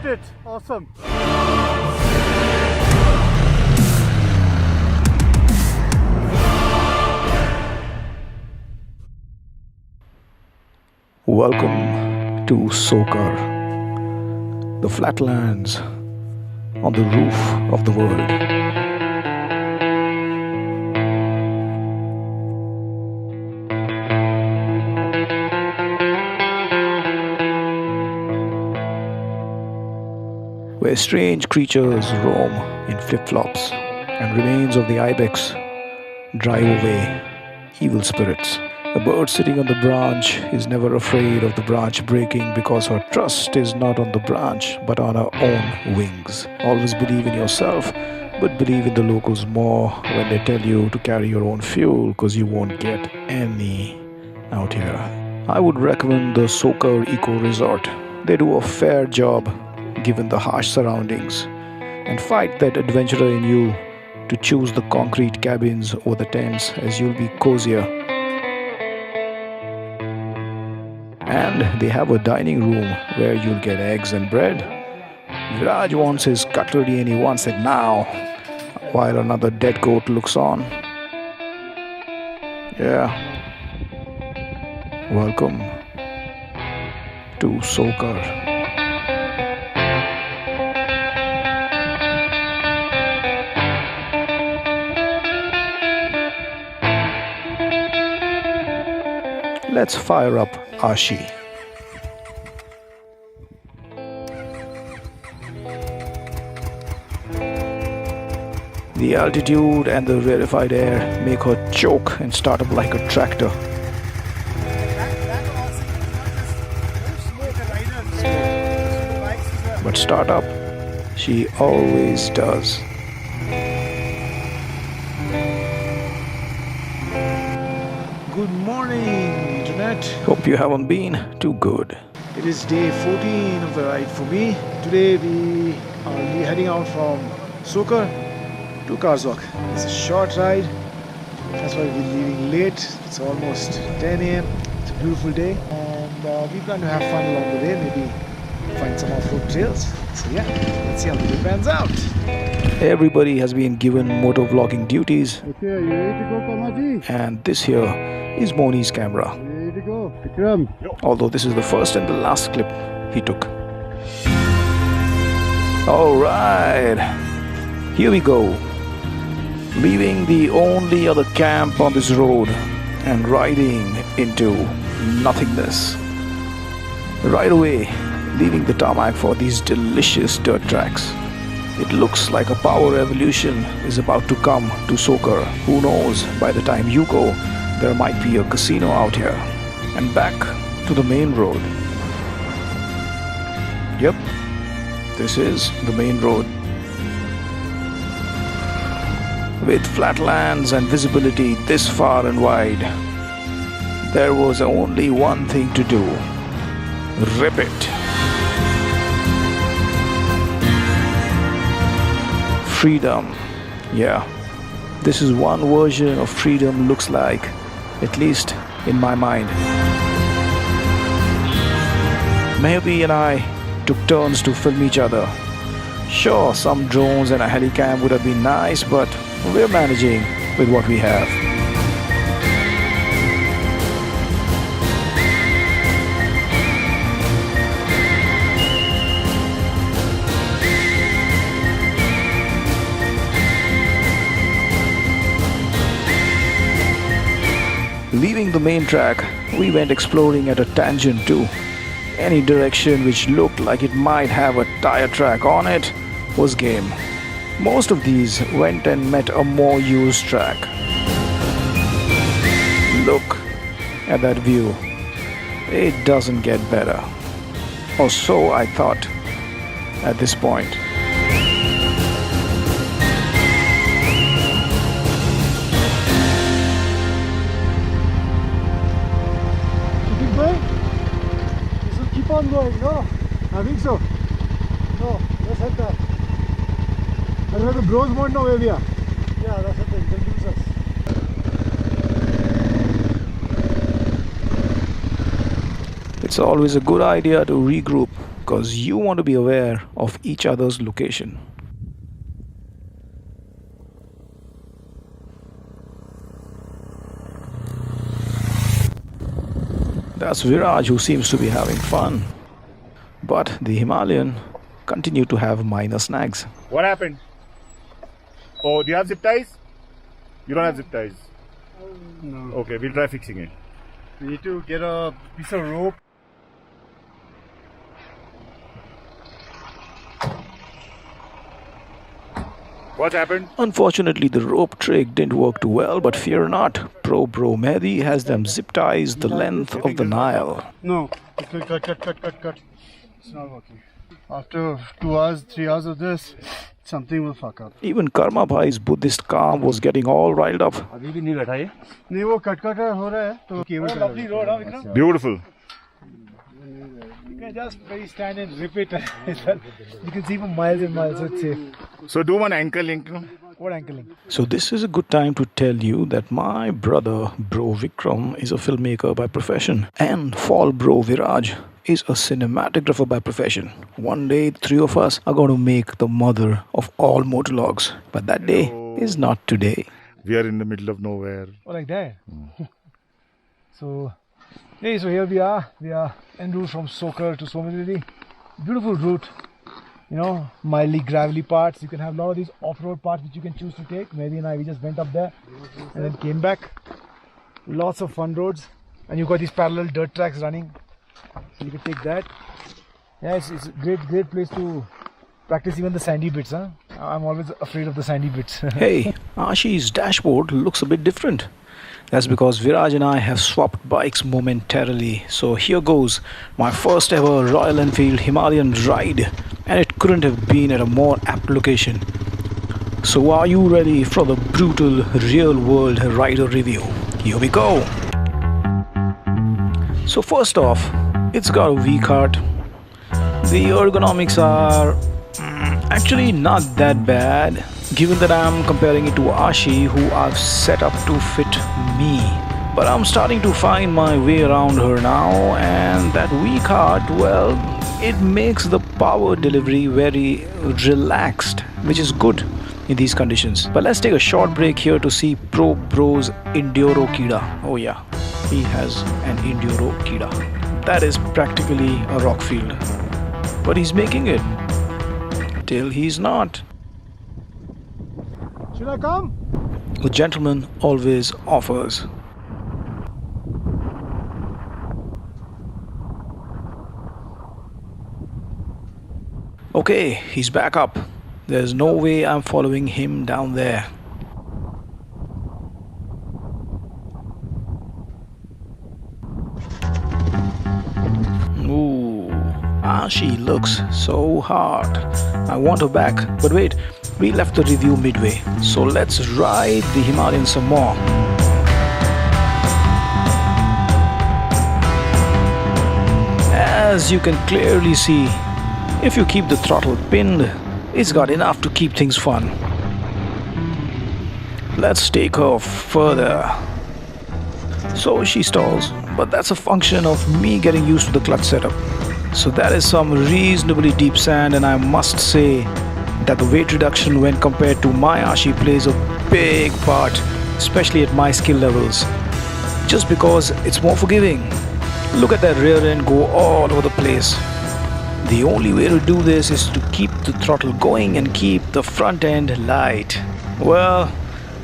it. Awesome. Welcome to Tso Kar, the flatlands on the roof of the world. Where strange creatures roam in flip-flops and remains of the ibex drive away evil spirits. A bird sitting on the branch is never afraid of the branch breaking because her trust is not on the branch but on her own wings. Always believe in yourself, but believe in the locals more when they tell you to carry your own fuel because you won't get any out here. I would recommend the Tso Kar Eco Resort. They do a fair job given the harsh surroundings, and fight that adventurer in you to choose the concrete cabins or the tents as you'll be cozier. And they have a dining room where you'll get eggs and bread. Viraj wants his cutlery and he wants it now, while another dead goat looks on. Yeah. Welcome to Tso Kar. Let's fire up Aashi. The altitude and the rarefied air make her choke and start up like a tractor. But start up, she always does. Good morning, Internet. Hope you haven't been too good. It is day 14 of the ride for me. Today we are heading out from Tso Kar to Karzok. It's a short ride. That's why we're leaving late. It's almost 10 a.m. It's a beautiful day. And we plan to have fun along the way. Maybe find some off-road trails. So yeah, let's see how the day pans out. Everybody has been given motovlogging duties. Okay, are you ready to go, Kamaji? And this here is Moni's camera. Ready to go? Vikram. Although this is the first and the last clip he took. Alright, here we go. Leaving the only other camp on this road and riding into nothingness. Right away, leaving the tarmac for these delicious dirt tracks. It looks like a power revolution is about to come to Tso Kar. Who knows, by the time you go, there might be a casino out here. And back to the main road. Yep, this is the main road. With flatlands and visibility this far and wide, there was only one thing to do. Rip it. Freedom. Yeah, this is one version of freedom looks like, at least in my mind. Mehabi and I took turns to film each other. Sure, some drones and a helicam would have been nice, but we're managing with what we have. Leaving the main track, we went exploring at a tangent too. Any direction which looked like it might have a tire track on it was game. Most of these went and met a more used track. Look at that view. It doesn't get better. Or so I thought at this point. Keep on going, no? I think so. No, let's head back. I don't know the bros won't know where we are. Yeah, that's the thing, they'll lose us. It's always a good idea to regroup because you want to be aware of each other's location. That's Viraj who seems to be having fun. But the Himalayan continued to have minor snags. What happened? Oh, do you have zip ties? You don't have zip ties? No. Okay, we'll try fixing it. We need to get a piece of rope. What happened? Unfortunately, the rope trick didn't work too well, but fear not. Pro Bro Mehdi has them zip ties the length of the Nile. No. Cut. It's not working. After 2 hours, 3 hours of this, something will fuck up. Even Karma Bhai's Buddhist calm was getting all riled up. अभी भी नहीं बैठा ये? नहीं वो cut हो रहा है तो केबल का lovely road, huh, Vikram? Beautiful. You can just very stand and rip it. You can see for miles and miles, so it's safe. So do one ankle link. What ankle link? So this is a good time to tell you that my brother, Bro Vikram, is a filmmaker by profession. And Fall Bro Viraj is a cinematographer by profession. One day, 3 of us are going to make the mother of all motovlogs. But that day is not today. We are in the middle of nowhere. Oh, like that? So here we are. We are en route from Tso Kar to Tso Moriri. Beautiful route. You know, mildly gravelly parts. You can have a lot of these off-road parts which you can choose to take. Mehdi and I, we just went up there and then came back. Lots of fun roads. And you've got these parallel dirt tracks running. So you can take that. Yeah, it's a great place to practice even the sandy bits, huh? I'm always afraid of the sandy bits. Hey, Aashi's dashboard looks a bit different. That's because Viraj and I have swapped bikes momentarily. So here goes my first ever Royal Enfield Himalayan ride. And it couldn't have been at a more apt location. So are you ready for the brutal real world rider review? Here we go. So first off, it's got a V-cart. The ergonomics are actually not that bad, given that I'm comparing it to Aashi, who I've set up to fit me. But I'm starting to find my way around her now, and that V-cart, well, it makes the power delivery very relaxed, which is good in these conditions. But let's take a short break here to see Pro Bro's Enduro Kida. Oh yeah, he has an Enduro Kida. That is practically a rock field. But he's making it. Till he's not. Should I come? A gentleman always offers. Okay, he's back up. There's no way I'm following him down there. Ooh, Aashi looks so hard. I want her back, but wait, we left the review midway. So let's ride the Himalayan some more. As you can clearly see, if you keep the throttle pinned, it's got enough to keep things fun. Let's take her further. So she stalls, but that's a function of me getting used to the clutch setup. So that is some reasonably deep sand, and I must say that the weight reduction when compared to my Aashi plays a big part, especially at my skill levels, just because it's more forgiving. Look at that rear end go all over the place. The only way to do this is to keep the throttle going and keep the front end light. Well,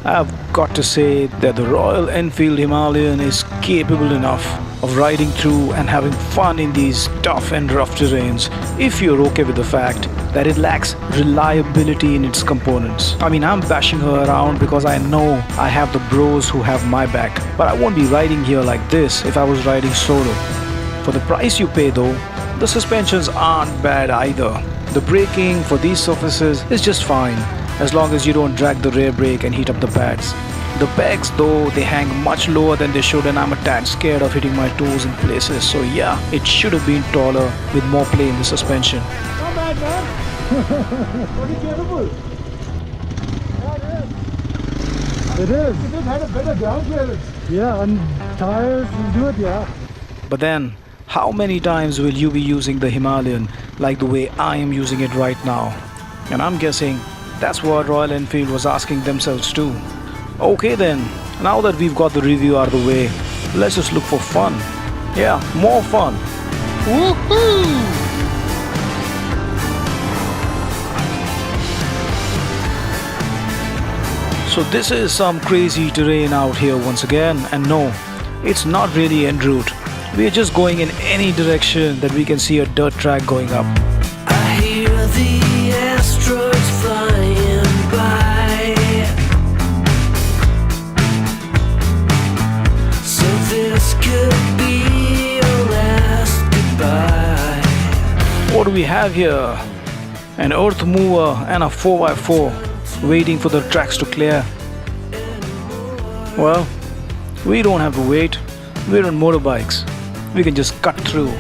I've got to say that the Royal Enfield Himalayan is capable enough of riding through and having fun in these tough and rough terrains, if you're okay with the fact that it lacks reliability in its components. I mean, I'm bashing her around because I know I have the bros who have my back, but I won't be riding here like this if I was riding solo. For the price you pay though, the suspensions aren't bad either. The braking for these surfaces is just fine, as long as you don't drag the rear brake and heat up the pads. The pegs though, they hang much lower than they should, and I'm a tad scared of hitting my toes in places. So yeah, it should have been taller with more play in the suspension. Not bad, man. Pretty capable. Yeah, it is. It just had a better ground clearance. Yeah, and tires will do it, yeah. But then, how many times will you be using the Himalayan like the way I am using it right now. And I'm guessing that's what Royal Enfield was asking themselves too. Okay then, now that we've got the review out of the way, let's just look for fun. Yeah, more fun. Woohoo! So this is some crazy terrain out here once again, and no, it's not really en route. We are just going in any direction that we can see a dirt track going up. I hear the asteroids flying by, so this could be your last goodbye. What do we have here? An earth mover and a 4x4 waiting for the tracks to clear. Well, we don't have to wait. We're on motorbikes. We can just cut through.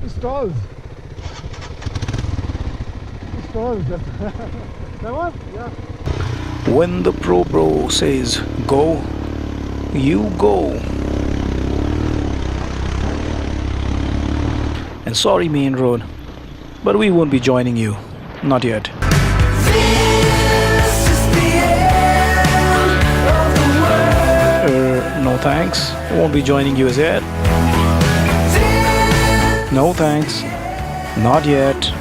Stalls. Stalls. That one? Yeah. When the pro bro says go, you go. And sorry, main road, but we won't be joining you. Not yet. No thanks. Won't be joining you as yet. No thanks. Not yet.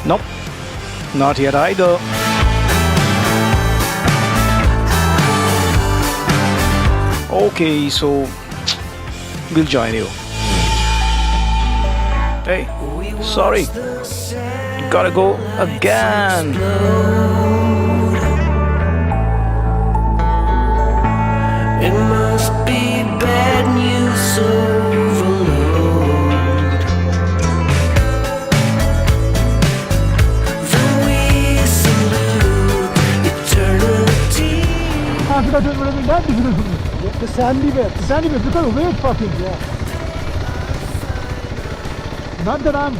Nope. Not yet either. Okay, so we'll join you. Hey, sorry. Gotta go again. It must be bad news overload. Then we salute eternity. Africa Twin would have been that difficult for me. The sandy bit, because of weight fucking, yeah. Not that I'm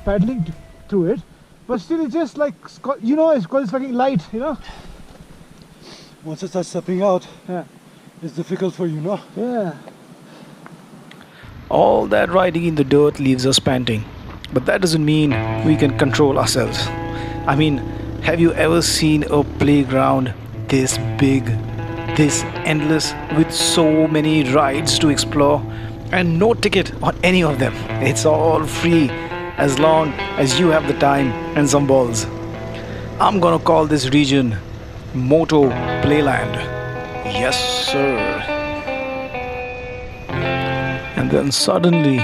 paddling through it, but still it's just like, you know, it's because it's fucking light, you know? Once it starts stepping out, Yeah. it's difficult for you, no? Yeah. All that riding in the dirt leaves us panting. But that doesn't mean we can control ourselves. I mean, have you ever seen a playground this big, this endless, with so many rides to explore and no ticket on any of them? It's all free as long as you have the time and some balls. I'm gonna call this region Moto Playland. Yes, sir. And then suddenly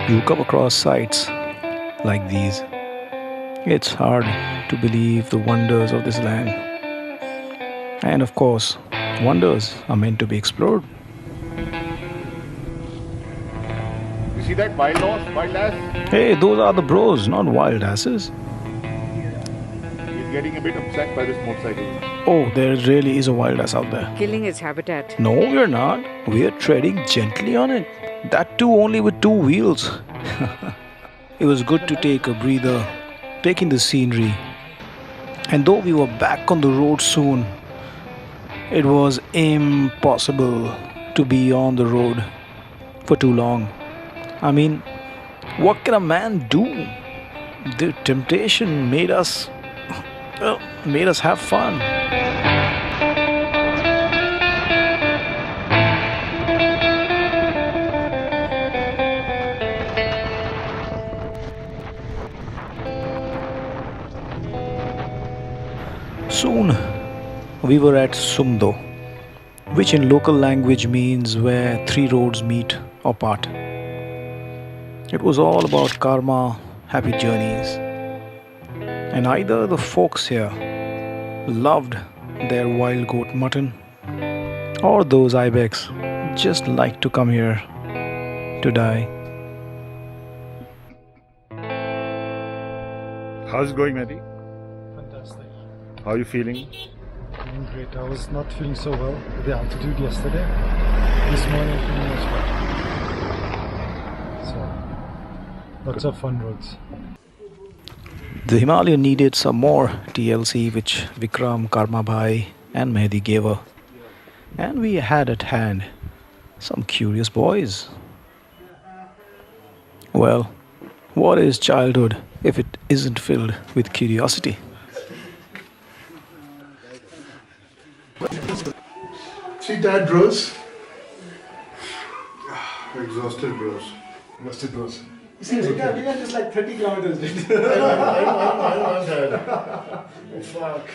you come across sights like these. It's hard to believe the wonders of this land. And of course, wonders are meant to be explored. You see that wild ass? Hey, those are the bros, not wild asses. He's getting a bit upset by this motorcycle. Oh, there really is a wild ass out there. Killing its habitat. No, we're not. We're treading gently on it. That too only with 2 wheels. It was good to take a breather, take in the scenery. And though we were back on the road soon, it was impossible to be on the road for too long. I mean, what can a man do? The temptation made us have fun. Soon we were at Sumdo, which in local language means where 3 roads meet or part. It was all about karma, happy journeys. And either the folks here loved their wild goat mutton, or those ibex just like to come here to die. How's it going, Matty? Fantastic. How are you feeling? Feeling great. I was not feeling so well with the altitude yesterday. This morning I'm feeling much better. Lots of fun roads. The Himalayan needed some more TLC, which Vikram, Karma Bhai, and Mehdi gave her. And we had at hand some curious boys. Well, what is childhood if it isn't filled with curiosity? See that bros? Exhausted bros. Exhausted bros. You see, we are just like 30 kilometers. I'm tired. Fuck.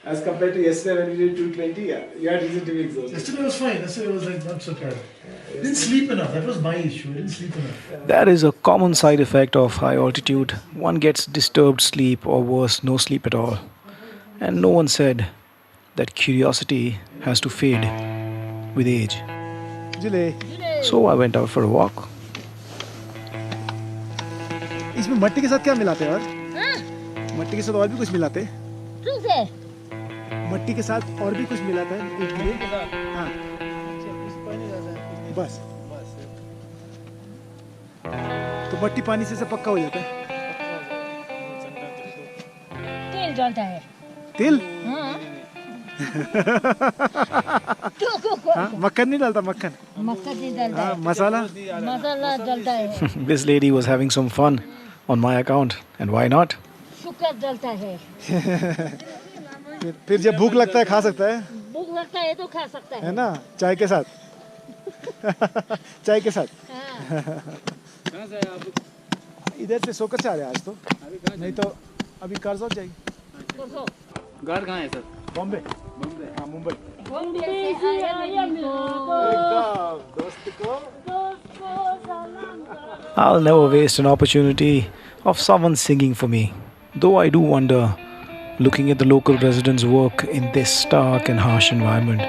As compared to yesterday when we did 220, you had reason to be exhausted. Yesterday was fine. Yesterday was like not so tired. Didn't sleep enough. That was my issue. I didn't sleep enough. That is a common side effect of high altitude. One gets disturbed sleep, or worse, no sleep at all. And no one said that curiosity has to fade with age. So I went out for a walk. इसमें मट्टी के साथ क्या मिलाते हैं और? मट्टी के साथ और भी कुछ मिलाते हैं? मट्टी के साथ और भी कुछ मिलाता है एक लिए? हाँ। बस। तो मट्टी पानी से पक्का हो जाता है? तेल डालता है। तेल? हाँ। हाँ, मक्खन नहीं डालता मक्खन? मक्खन नहीं डालता है। मसाला? मसाला डालता है। This lady was having some fun on my account, and why not? Sugar डालता है। फिर जब भूख लगता है खा सकता है? भूख लगता है तो खा सकता है। है ना? चाय के साथ? चाय के साथ? इधर से सोकर से आ रहे हैं आज तो, नहीं तो अभी कर्जोक जाएगी। घर कहाँ है सर? बॉम्बे। हाँ, मुंबई। बॉम्बे से आया मेरे दोस्त को। I'll never waste an opportunity of someone singing for me. Though I do wonder, looking at the local residents' work in this stark and harsh environment,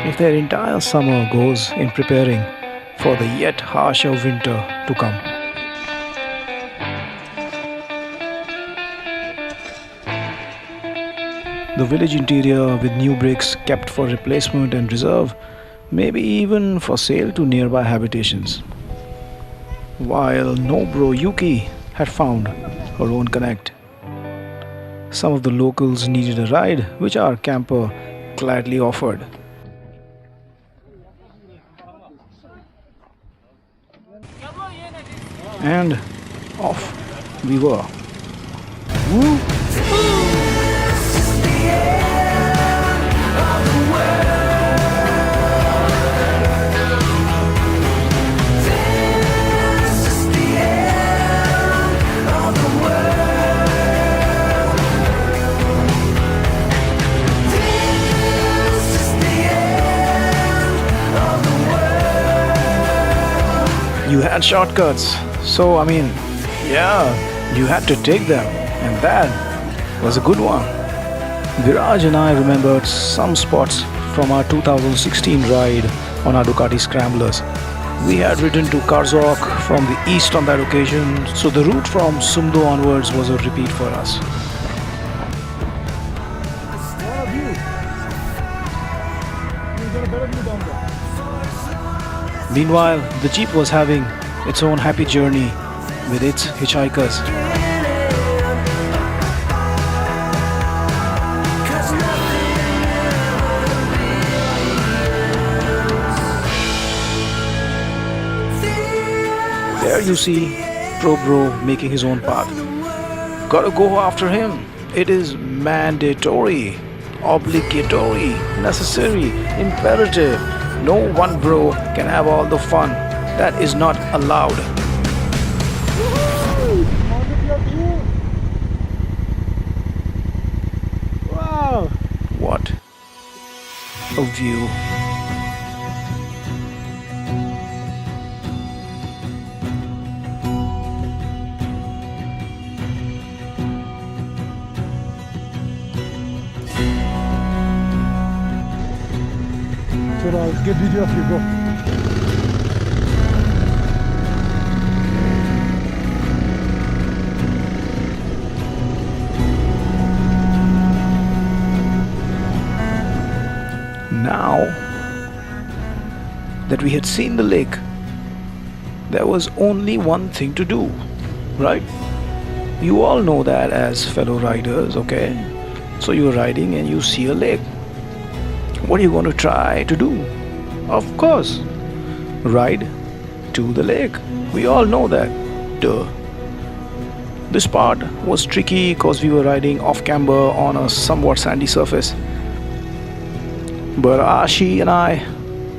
if their entire summer goes in preparing for the yet harsher winter to come. The village interior with new bricks kept for replacement and reserve, maybe even for sale to nearby habitations. While Nobro Yuki had found her own connect. Some of the locals needed a ride, which our camper gladly offered. And off we were. Woo! You had shortcuts, so you had to take them, and that was a good one. Viraj and I remembered some spots from our 2016 ride on our Ducati Scramblers. We had ridden to Karzok from the east on that occasion, so the route from Sumdo onwards was a repeat for us. Meanwhile, the jeep was having its own happy journey with its hitchhikers. There you see Pro Bro making his own path. Gotta go after him. It is mandatory, obligatory, necessary, imperative. No one bro can have all the fun. That is not allowed. Wow! What a view. So I'll get video of you, go. Now that we had seen the lake, there was only one thing to do. right? You all know that as fellow riders, okay? So you're riding and you see a lake. What are you going to try to do? Of course, ride to the lake. We all know that. Duh. This part was tricky because we were riding off camber on a somewhat sandy surface. But Aashi and I,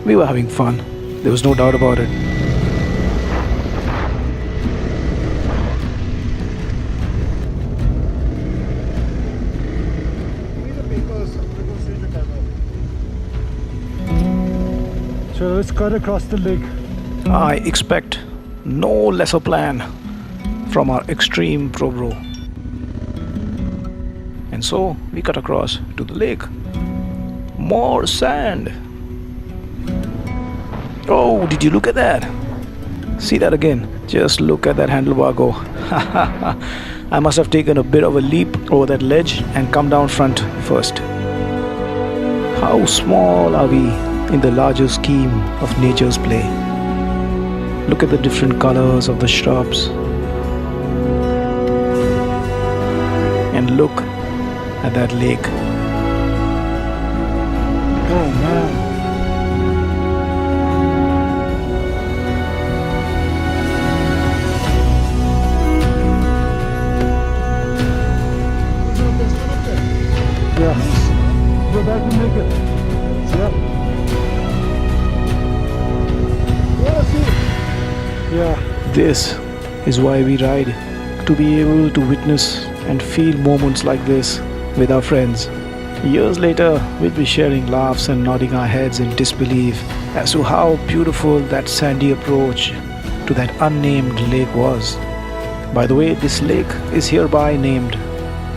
we were having fun. There was no doubt about it. So let's cut across the lake. I expect no lesser plan from our extreme pro bro. And so we cut across to the lake. More sand. Oh, did you look at that? See that again? Just look at that handlebar go. I must have taken a bit of a leap over that ledge and come down front first. How small are we in the larger scheme of nature's play? Look at the different colors of the shrubs. And look at that lake. Oh man. Yeah. Go back and make it. Yeah. Yeah. This is why we ride, to be able to witness and feel moments like this with our friends. Years later, we'll be sharing laughs and nodding our heads in disbelief as to how beautiful that sandy approach to that unnamed lake was. By the way, this lake is hereby named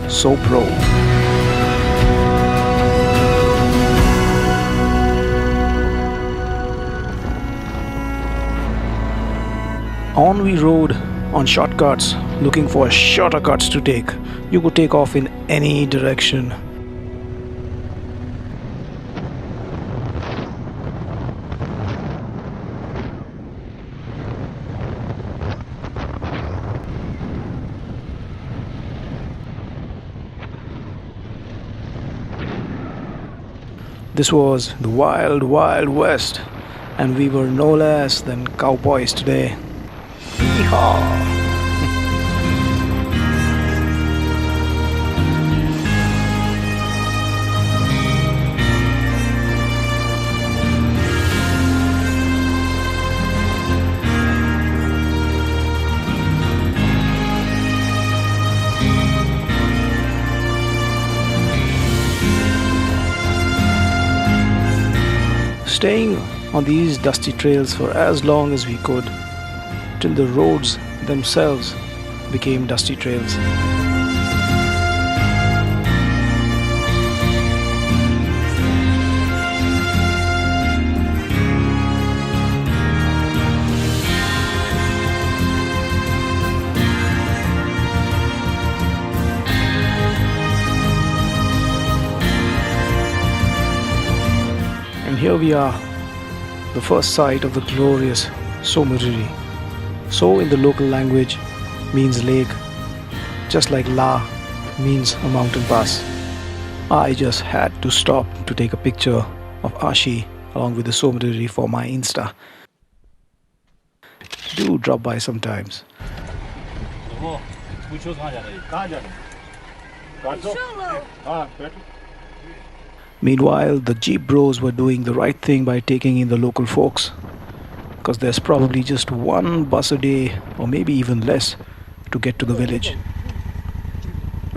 Tso Pro. On we rode on shortcuts, looking for shorter cuts to take. You could take off in any direction. This was the wild, wild west, and we were no less than cowboys today. Yeehaw! Staying on these dusty trails for as long as we could, till the roads themselves became dusty trails. And here we are, the first sight of the glorious Tso Moriri. So in the local language means lake, just like La means a mountain pass. I just had to stop to take a picture of Aashi along with the Tso Moriri for my Insta. Do drop by sometimes. Meanwhile, the Jeep bros were doing the right thing by taking in the local folks, because there's probably just one bus a day, or maybe even less, to get to the village.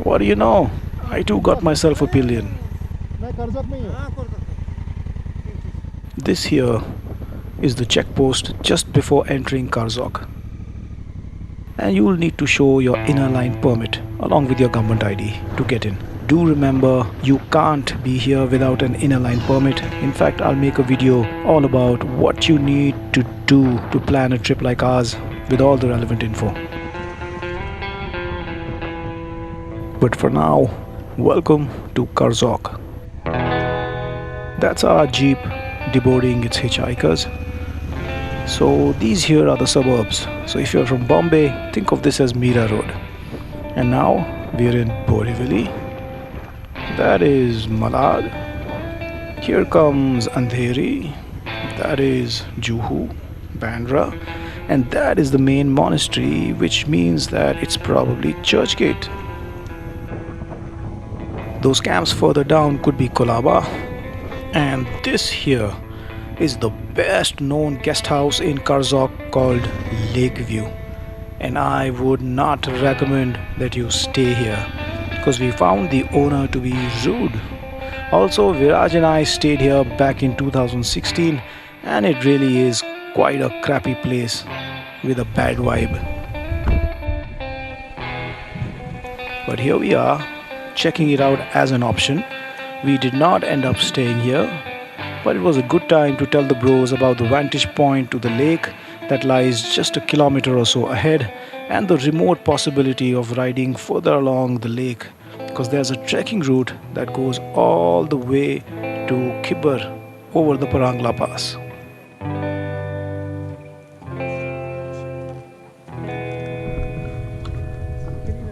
What do you know? I too got myself a pillion. This here is the checkpost just before entering Karzok. And you will need to show your inner line permit along with your government ID to get in. Do remember, you can't be here without an inner line permit. In fact, I'll make a video all about what you need to do to plan a trip like ours with all the relevant info. But for now, welcome to Karzok. That's our Jeep deboarding its hitchhikers. So these here are the suburbs. So if you're from Bombay, think of this as Mira Road. And now we're in Borivali. That is Malad. Here comes Andheri. That is Juhu, Bandra. And that is the main monastery, which means that it's probably Churchgate. Those camps further down could be Kolaba. And this here is the best known guest house in Karzok called Lakeview. And I would not recommend that you stay here because we found the owner to be rude. Also, Viraj and I stayed here back in 2016 and it really is quite a crappy place with a bad vibe. But here we are, checking it out as an option. We did not end up staying here, but it was a good time to tell the bros about the vantage point to the lake that lies just a kilometer or so ahead and the remote possibility of riding further along the lake because there's a trekking route that goes all the way to Pabbar over the Pangong La Pass.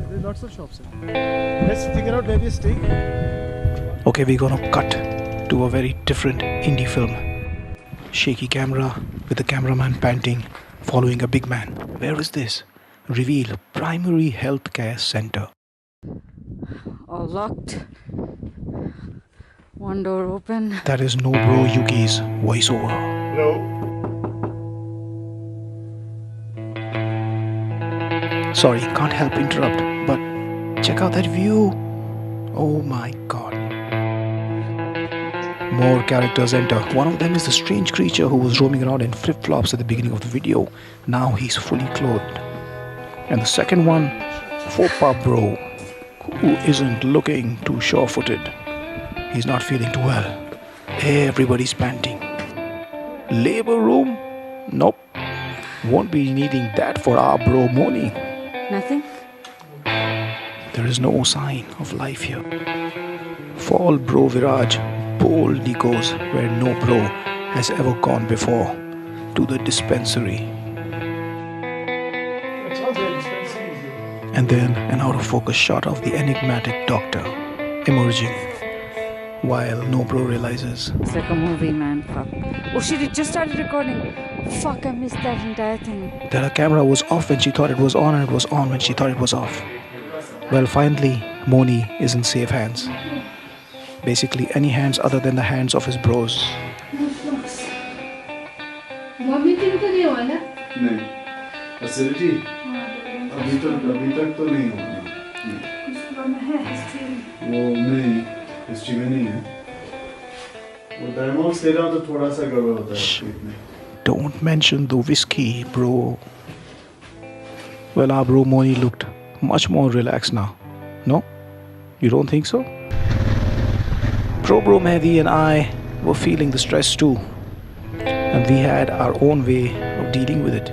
There's lots of shops. Let's figure out where we're staying. Okay, we're gonna cut to a very different indie film. Shaky camera with the cameraman panting, following a big man. Where is this? Reveal Primary Healthcare Center. All locked. One door open. That is Nubra Yuki's voiceover. Hello. Sorry, can't help interrupt, but check out that view. Oh my god. More characters enter. One of them is the strange creature who was roaming around in flip-flops at the beginning of the video. Now he's fully clothed. And the second one, Fopa Bro, who isn't looking too sure-footed. He's not feeling too well. Everybody's panting. Labor room? Nope. Won't be needing that for our bro Moni. Nothing? There is no sign of life here. Fall bro Viraj boldly goes where no bro has ever gone before, to the dispensary. And then an out-of-focus shot of the enigmatic doctor emerging while no bro realizes. It's like a movie, man. Fuck. Oh shit, it just started recording. Fuck, I missed that entire thing. That her camera was off when she thought it was on and it was on when she thought it was off. Well, finally, Moni is in safe hands. Basically, any hands other than the hands of his bros. Vomiting तो नहीं हुआ ना? नहीं, acidity अभी तक तो नहीं हुआ। वो नहीं, हिस्ट्री में नहीं है। वो डायमोक्स ले रहा हूँ तो थोड़ा सा गड़बड़ होता है पेट में। Don't mention the whiskey, bro. Well, our bro Moni looked much more relaxed now. No? You don't think so? Bro Mehdi and I were feeling the stress too. And we had our own way of dealing with it.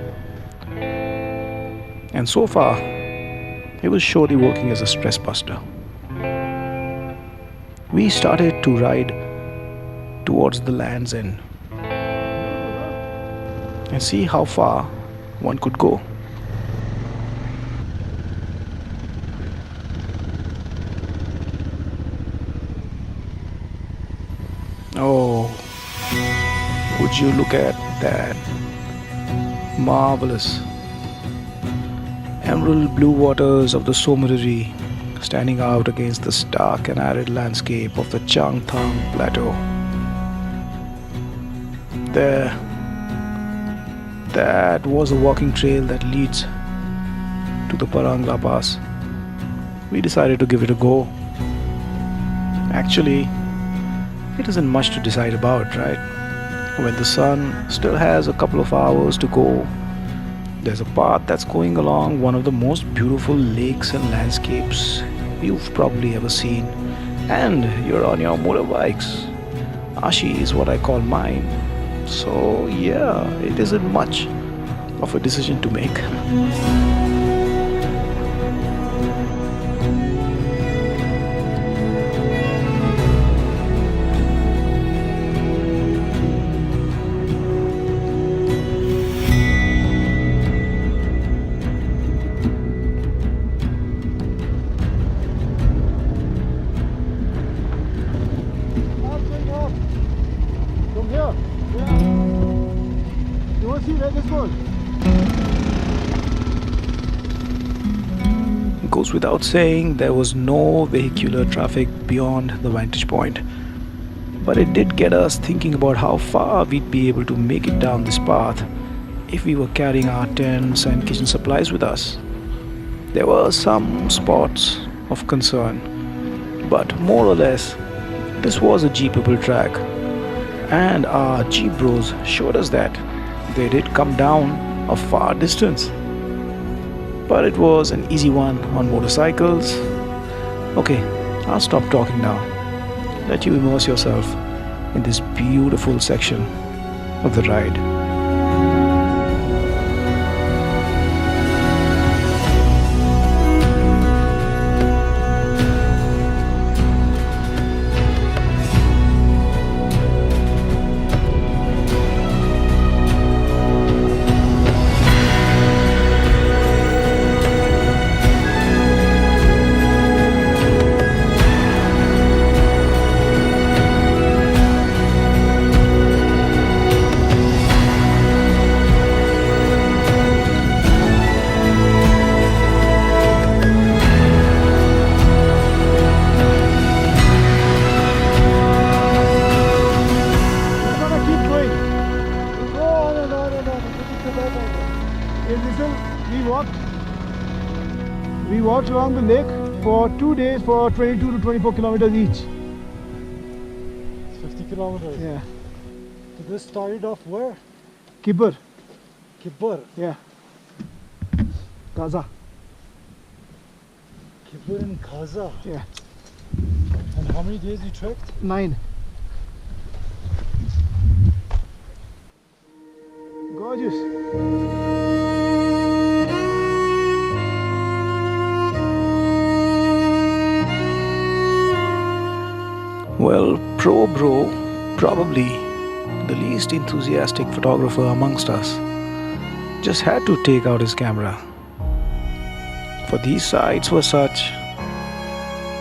And so far, it was surely working as a stress buster. We started to ride towards the land's end and see how far one could go. Oh, would you look at that? Marvelous. Emerald blue waters of the Tso Moriri standing out against the stark and arid landscape of the Changthang Plateau. There, that was a walking trail that leads to the Pangong La Pass. We decided to give it a go. Actually, it isn't much to decide about, right? When the sun still has a couple of hours to go, there's a path that's going along one of the most beautiful lakes and landscapes you've probably ever seen. And you're on your motorbikes. Aashi is what I call mine. So yeah, it isn't much of a decision to make. From here? Yeah. You want to see where this goes? It goes without saying there was no vehicular traffic beyond the vantage point. But it did get us thinking about how far we'd be able to make it down this path if we were carrying our tents and kitchen supplies with us. There were some spots of concern, but more or less, this was a jeepable track, and our jeep bros showed us that they did come down a far distance. But it was an easy one on motorcycles. Okay, I'll stop talking now. Let you immerse yourself in this beautiful section of the ride. We walked along the lake for 2 days for 22 to 24 kilometers each. 50 kilometers. Yeah. So this started off where? Kibber. Kibber. Yeah. Gaza. Kibber and Kaza. Yeah. And how many days you trekked? 9. Gorgeous. Well, Bro, probably the least enthusiastic photographer amongst us, just had to take out his camera. For these sights were such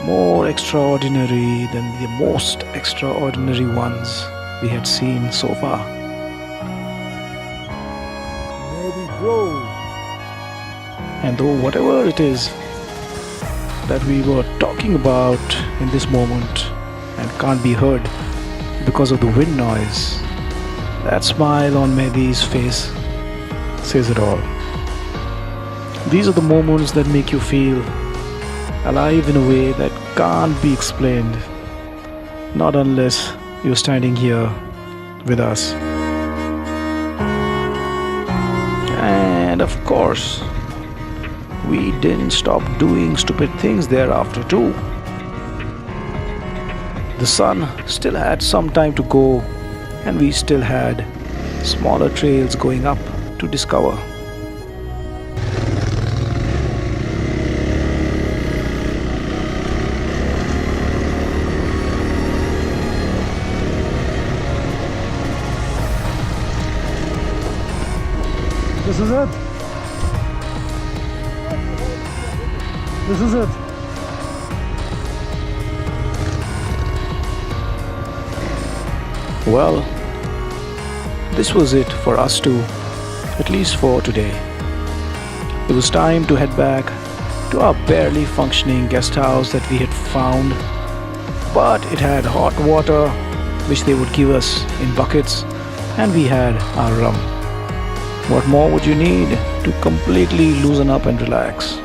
more extraordinary than the most extraordinary ones we had seen so far. Maybe bro. And though whatever it is that we were talking about in this moment and can't be heard because of the wind noise, that smile on Mehdi's face says it all. These are the moments that make you feel alive in a way that can't be explained, not unless you're standing here with us. And of course, we didn't stop doing stupid things thereafter too. The sun still had some time to go, and we still had smaller trails going up to discover. This is it. This is it. Well, this was it for us too, at least for today. It was time to head back to our barely functioning guest house that we had found, but it had hot water which they would give us in buckets, and we had our rum. What more would you need to completely loosen up and relax?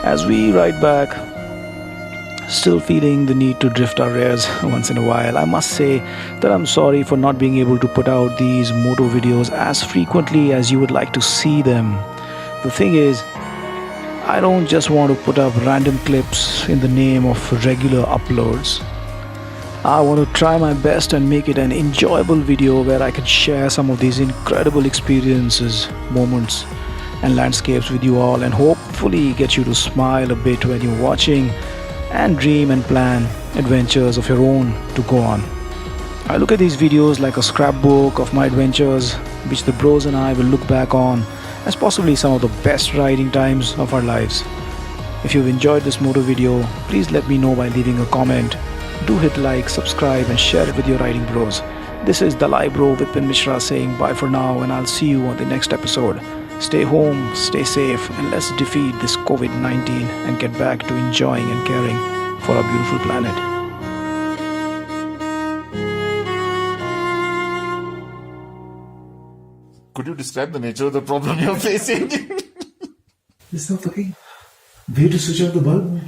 As we ride back, still feeling the need to drift our rears once in a while, I must say that I'm sorry for not being able to put out these moto videos as frequently as you would like to see them. The thing is, I don't just want to put up random clips in the name of regular uploads. I want to try my best and make it an enjoyable video where I can share some of these incredible experiences, moments and landscapes with you all, and hopefully get you to smile a bit when you're watching and dream and plan adventures of your own to go on. I look at these videos like a scrapbook of my adventures, which the bros and I will look back on as possibly some of the best riding times of our lives. If you've enjoyed this moto video, please let me know by leaving a comment. Do hit like, subscribe and share it with your riding bros. This is Dalai Bro Vipin Mishra saying bye for now, and I'll see you on the next episode. Stay home, stay safe, and let's defeat this COVID-19 and get back to enjoying and caring for our beautiful planet. Could you describe the nature of the problem you're facing? There's no fucking way to switch off the bulb.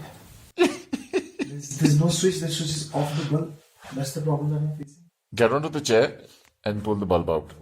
There's no switch that switches off the bulb. That's the problem that I'm facing. Get onto the chair and pull the bulb out.